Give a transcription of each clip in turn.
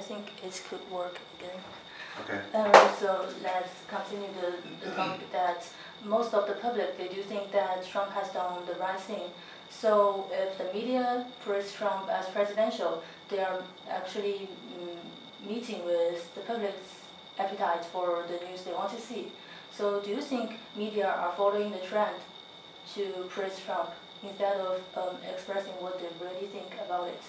think it could work again. Okay. So let's continue the topic that most of the public, they do think that Trump has done the right thing. So if the media praise Trump as presidential, they are actually meeting with the public's appetite for the news they want to see. So do you think media are following the trend to praise Trump instead of expressing what they really think about it?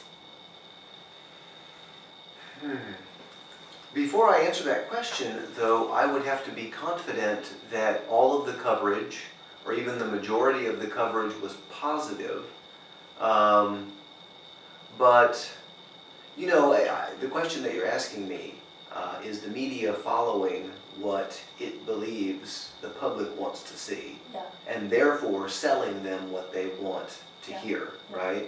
Before I answer that question, though, I would have to be confident that all of the coverage, or even the majority of the coverage, was positive. But, you know, the question that you're asking me, is the media following what it believes the public wants to see, Yeah. and therefore selling them what they want to hear, right?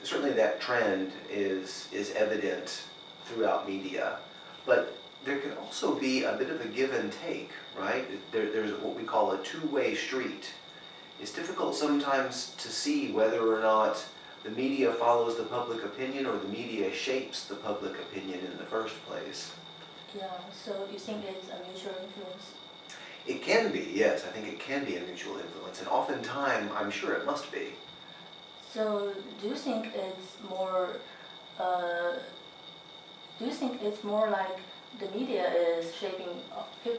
Certainly that trend is evident throughout media, but there can also be a bit of a give and take, right? There's what we call a two-way street. It's difficult sometimes to see whether or not the media follows the public opinion or the media shapes the public opinion in the first place. Yeah, so you think it's a mutual influence? It can be, yes. I think it can be a mutual influence, and oftentimes I'm sure it must be. So do you think it's more like the media is shaping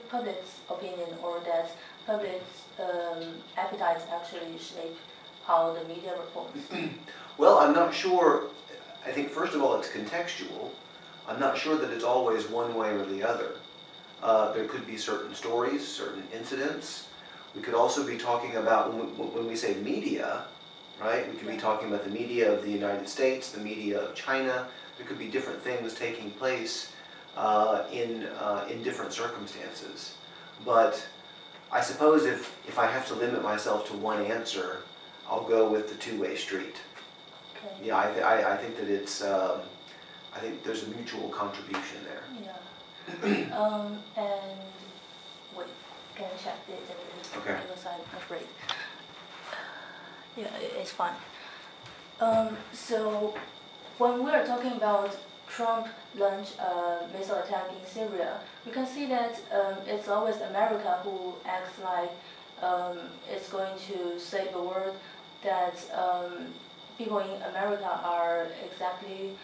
public's opinion, or that public's appetites actually shape how the media reports? Well, I'm not sure. I think first of all it's contextual. I'm not sure that it's always one way or the other. There could be certain stories, certain incidents. We could also be talking about, when we say media, right? We could be talking about the media of the United States, the media of China. There could be different things taking place in different circumstances. But I suppose if I have to limit myself to one answer, I'll go with the two-way street. Okay. Yeah, I think that it's, I think there's a mutual contribution there. Yeah. And wait, can I check this a minute? Okay. Because I'm afraid. Yeah, it's fine. So when we're talking about Trump launched a missile attack in Syria, we can see that it's always America who acts like it's going to save the world, that people in America are exactly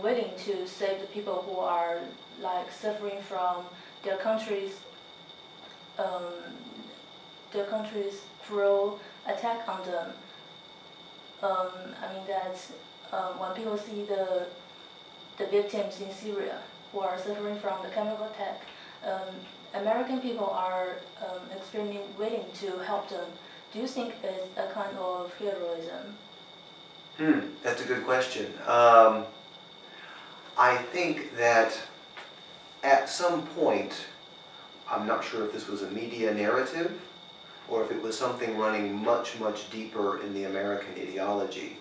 willing to save the people who are like suffering from their country's cruel attack on them. I mean that when people see the victims in Syria who are suffering from the chemical attack, American people are extremely willing to help them. Do you think it's a kind of heroism? That's a good question. I think that at some point, I'm not sure if this was a media narrative or if it was something running much, much deeper in the American ideology,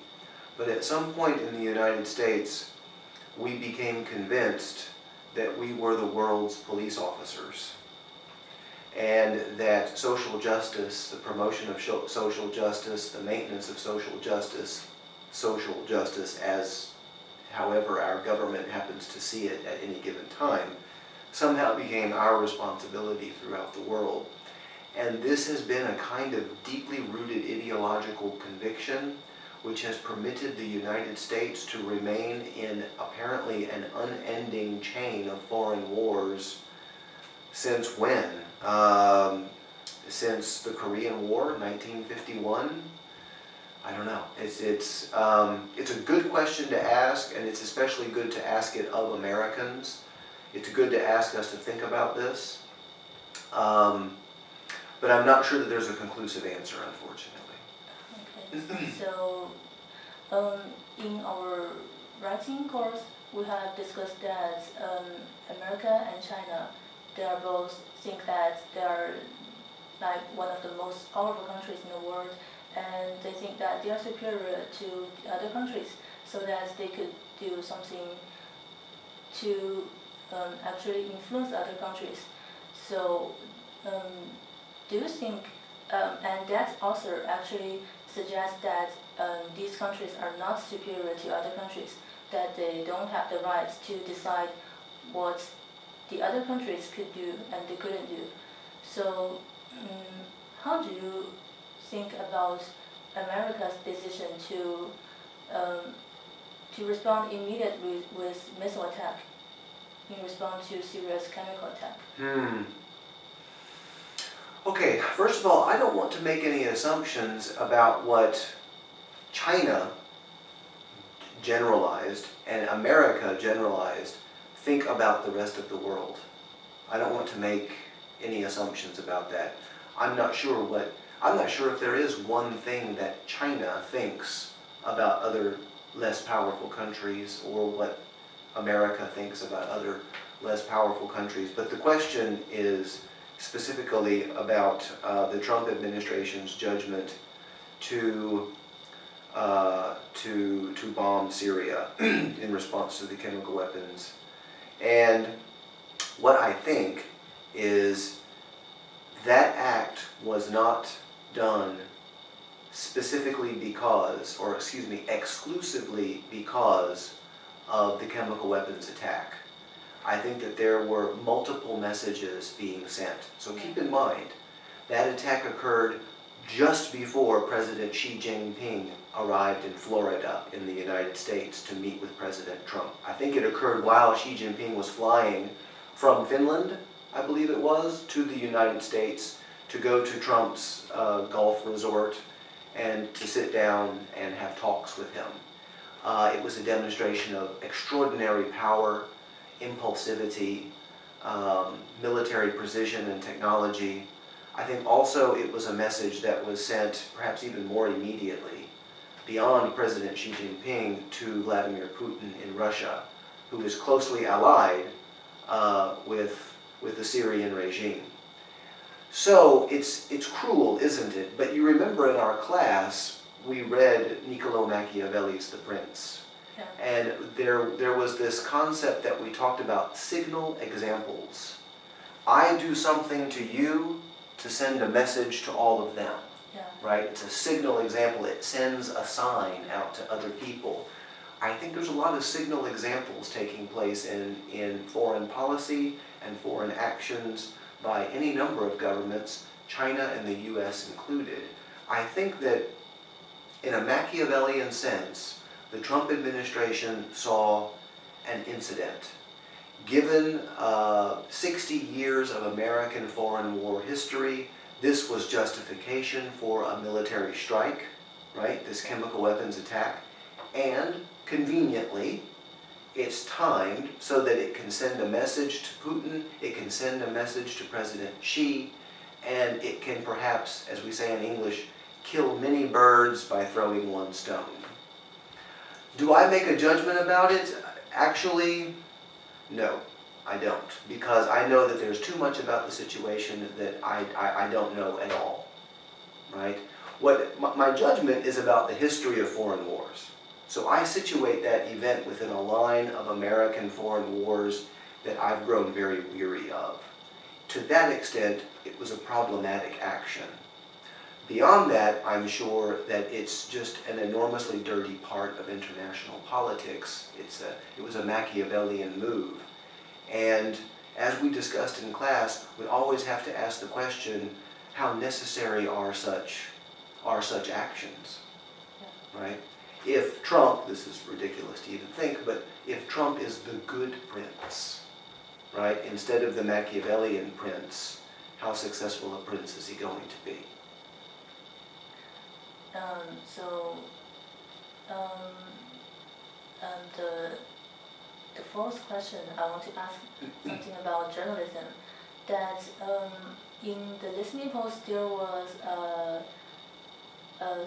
but at some point in the United States, we became convinced that we were the world's police officers, and that social justice, the promotion of social justice, the maintenance of social justice as however our government happens to see it at any given time, somehow became our responsibility throughout the world. And this has been a kind of deeply rooted ideological conviction which has permitted the United States to remain in apparently an unending chain of foreign wars since when? Since the Korean War, 1951? I don't know. It's a good question to ask, and it's especially good to ask it of Americans. It's good to ask us to think about this. But I'm not sure that there's a conclusive answer, unfortunately. Okay. So, in our writing course, we have discussed that America and China, they are both think that they are like one of the most powerful countries in the world, and they think that they are superior to other countries, so that they could do something to actually influence other countries. So do you think, and that author actually suggests that these countries are not superior to other countries, that they don't have the right to decide what the other countries could do and they couldn't do. So how do you think about America's decision to respond immediately with missile attack in response to Syria's chemical attack? Okay, first of all, I don't want to make any assumptions about what China generalized and America generalized think about the rest of the world. I don't want to make any assumptions about that. I'm not sure if there is one thing that China thinks about other less powerful countries or what America thinks about other less powerful countries. But the question is specifically about the Trump administration's judgment to bomb Syria in response to the chemical weapons. And what I think is that act was not done specifically because, or excuse me, exclusively because of the chemical weapons attack. I think that there were multiple messages being sent. So keep in mind, that attack occurred just before President Xi Jinping arrived in Florida in the United States to meet with President Trump. I think it occurred while Xi Jinping was flying from Finland, I believe it was, to the United States to go to Trump's Gulf resort and to sit down and have talks with him. It was a demonstration of extraordinary power, impulsivity, military precision and technology. I think also it was a message that was sent perhaps even more immediately beyond President Xi Jinping to Vladimir Putin in Russia, who is closely allied with the Syrian regime. So it's cruel, isn't it? But you remember in our class we read Niccolo Machiavelli's The Prince. Yeah. And there was this concept that we talked about, signal examples. I do something to you to send a message to all of them. Yeah. Right? It's a signal example. It sends a sign out to other people. I think there's a lot of signal examples taking place in foreign policy and foreign actions by any number of governments, China and the US included. I think that in a Machiavellian sense, the Trump administration saw an incident. Given 60 years of American foreign war history, this was justification for a military strike, right? This chemical weapons attack. And conveniently, it's timed so that it can send a message to Putin, it can send a message to President Xi, and it can perhaps, as we say in English, kill many birds by throwing one stone. Do I make a judgment about it? Actually, no, I don't, because I know that there's too much about the situation that I don't know at all, right? My judgment is about the history of foreign wars. So I situate that event within a line of American foreign wars that I've grown very weary of. To that extent, it was a problematic action. Beyond that, I'm sure that it's just an enormously dirty part of international politics. It was a Machiavellian move. And as we discussed in class, we always have to ask the question, how necessary are such actions, right? If Trump, this is ridiculous to even think, but if Trump is the good prince, right, instead of the Machiavellian prince, how successful a prince is he going to be? The fourth question I want to ask something about journalism. That in the listening post there was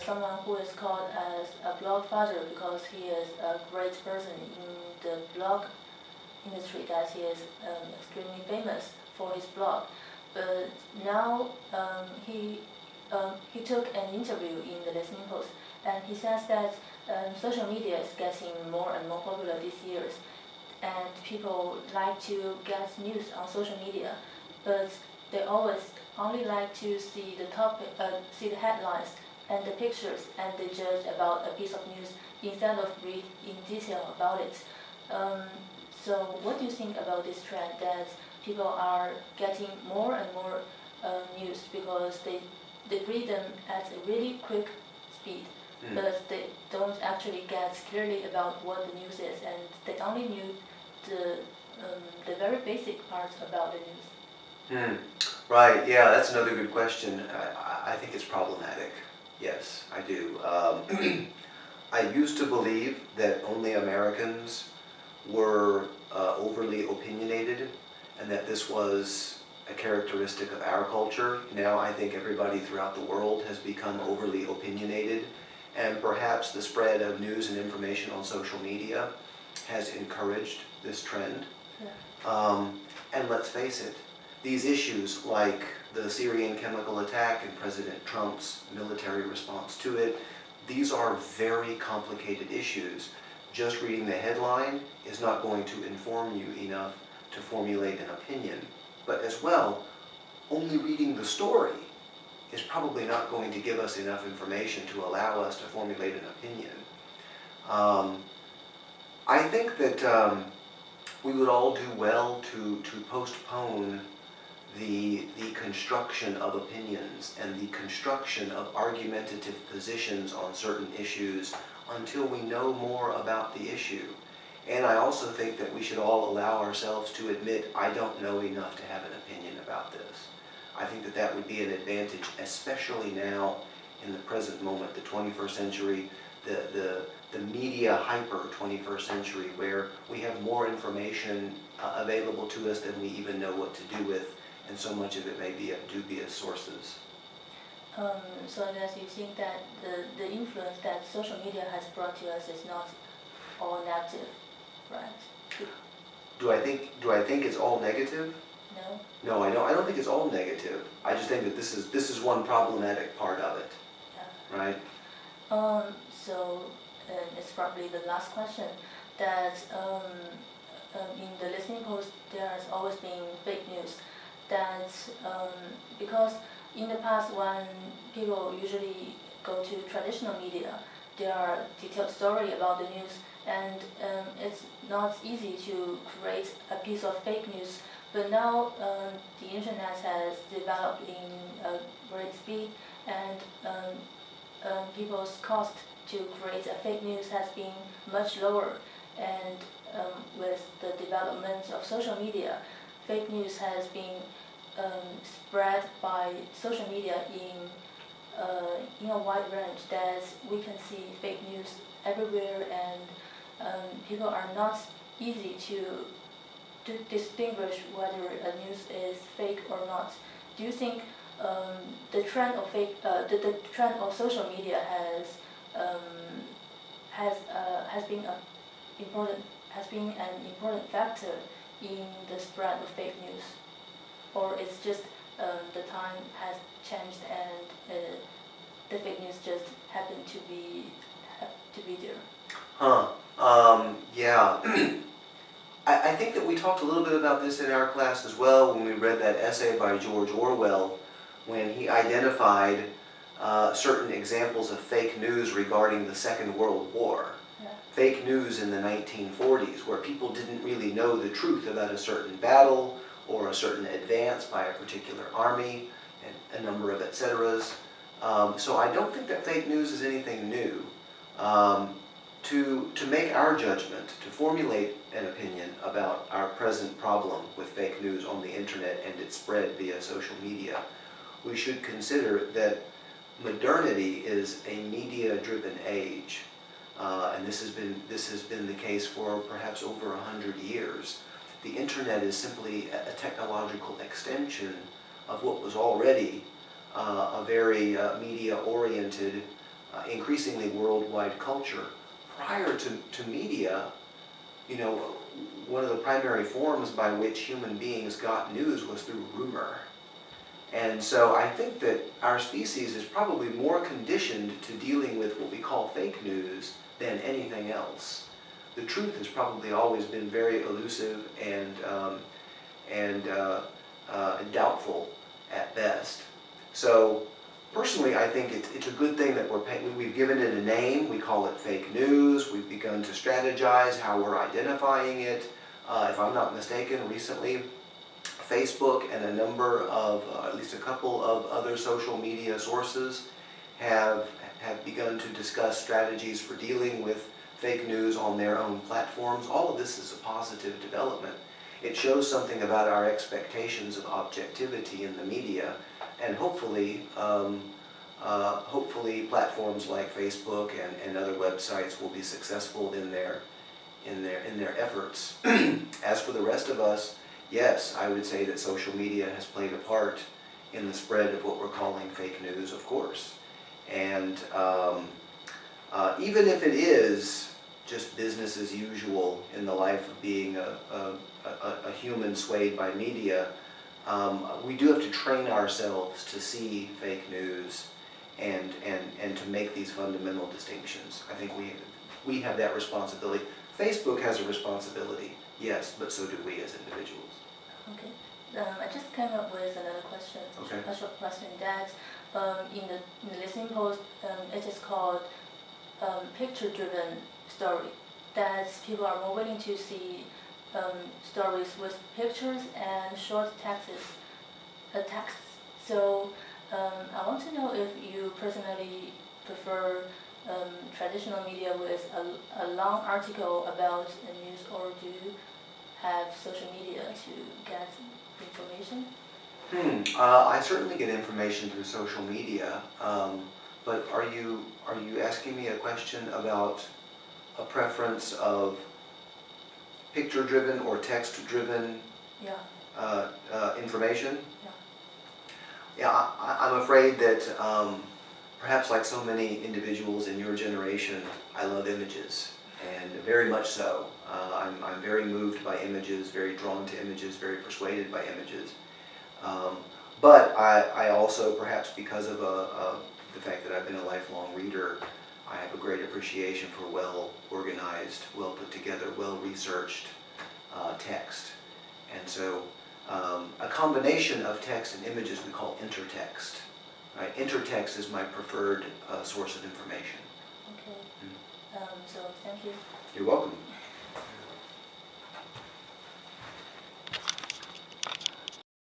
someone who is called as a blog father because he is a great person in the blog industry, that he is extremely famous for his blog. But now he took an interview in the listening post, and he says that social media is getting more and more popular these years, and people like to get news on social media, but they always only like to see the topic, see the headlines, and the pictures, and they judge about a piece of news instead of read in detail about it. So what do you think about this trend that people are getting more and more news because they read them at a really quick speed, but they don't actually get clearly about what the news is, and they only knew the very basic parts about the news. Right, yeah, that's another good question. I think it's problematic. Yes, I do. I used to believe that only Americans were overly opinionated and that this was a characteristic of our culture. Now I think everybody throughout the world has become overly opinionated, and perhaps the spread of news and information on social media has encouraged this trend. Yeah. And let's face it, these issues like the Syrian chemical attack and President Trump's military response to it, these are very complicated issues. Just reading the headline is not going to inform you enough to formulate an opinion. But as well, only reading the story is probably not going to give us enough information to allow us to formulate an opinion. I think that we would all do well to postpone the construction of opinions and the construction of argumentative positions on certain issues until we know more about the issue. And I also think that we should all allow ourselves to admit, I don't know enough to have an opinion about this. I think that that would be an advantage, especially now in the present moment, the 21st century, the media hyper 21st century, where we have more information available to us than we even know what to do with, and so much of it may be at dubious sources. So I guess you think that the influence that social media has brought to us is not all negative, right? Do I think it's all negative? No? No, I don't think it's all negative. I just think that this is one problematic part of it. Yeah. Right? So it's probably the last question, that in the listening post there has always been fake news, that because in the past when people usually go to traditional media, there are detailed story about the news, and it's not easy to create a piece of fake news. But now the internet has developed in a great speed, and people's cost to create a fake news has been much lower. And with the development of social media, fake news has been spread by social media in a wide range, that we can see fake news everywhere, and people are not easy to distinguish whether a news is fake or not. Do you think the trend of the trend of social media has been an important factor in the spread of fake news, or it's just the time has changed and the fake news just happened to be there? Yeah. I think that we talked a little bit about this in our class as well when we read that essay by George Orwell, when he identified certain examples of fake news regarding the Second World War. Yeah. Fake news in the 1940s, where people didn't really know the truth about a certain battle or a certain advance by a particular army, and a number of et ceteras. So I don't think that fake news is anything new. To make our judgment, to formulate an opinion about our present problem with fake news on the internet and its spread via social media, we should consider that modernity is a media-driven age, and this has been the case for perhaps over 100 years. The internet is simply a technological extension of what was already a very media-oriented, increasingly worldwide culture. Prior to media, one of the primary forms by which human beings got news was through rumor. And so I think that our species is probably more conditioned to dealing with what we call fake news than anything else. The truth has probably always been very elusive and doubtful at best. So Personally, I think it's a good thing that we've given it a name. We call it fake news. We've begun to strategize how we're identifying it. If I'm not mistaken, recently Facebook and a number of, at least a couple of other social media sources have begun to discuss strategies for dealing with fake news on their own platforms. All of this is a positive development. It shows something about our expectations of objectivity in the media, and hopefully platforms like Facebook and other websites will be successful in their efforts. As for the rest of us, yes, I would say that social media has played a part in the spread of what we're calling fake news, of course. And even if it is just business as usual in the life of being a human swayed by media, we do have to train ourselves to see fake news and to make these fundamental distinctions. I think we have that responsibility. Facebook has a responsibility, yes, but so do we as individuals. Okay. I just came up with another question. Okay. A short question that in the listening post, it is called picture-driven story. That people are more willing to see stories with pictures and short texts. So I want to know if you personally prefer traditional media with a long article about a news, or do you have social media to get information? I certainly get information through social media, but are you asking me a question about a preference of picture-driven or text-driven information? Yeah, I'm afraid that perhaps like so many individuals in your generation, I love images, and very much so. I'm very moved by images, very drawn to images, very persuaded by images. But I also, perhaps because of the fact that I've been a lifelong reader, I have a great appreciation for well-organized, well-put-together, well-researched text. And so a combination of text and images we call intertext. Right? Intertext is my preferred source of information. Okay. So thank you. You're welcome.